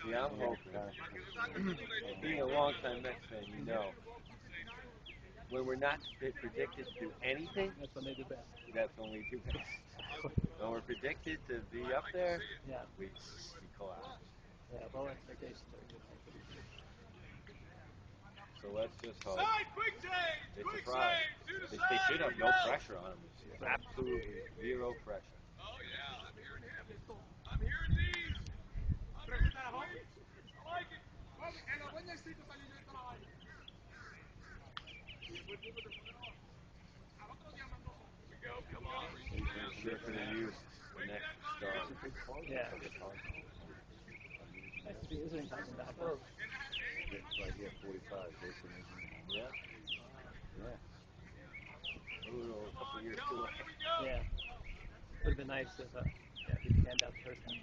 See, I'm hoping, being a long-time Mets fan, you know, when we're not predicted to do anything, That's when they do best. that's when we do best. When we're predicted to be up there, Yeah. we collapse. Yeah, low expectations are a good thing for these teams. So let's just hope Quick change! they Quick surprise. change! They should have no pressure on them this year. Right. Absolutely zero pressure. Oh yeah, I'm hearing him. I'm hearing these. I'm hearing these. I like it. Here we go. Come on. They sure could have used the next start. Yeah. Nice to see Israel coming back. Oh. Right here, 45. Jason is Yeah. Yeah. Ooh, a couple years too late. Here we go. Yeah. Would have been nice if he panned out the first time.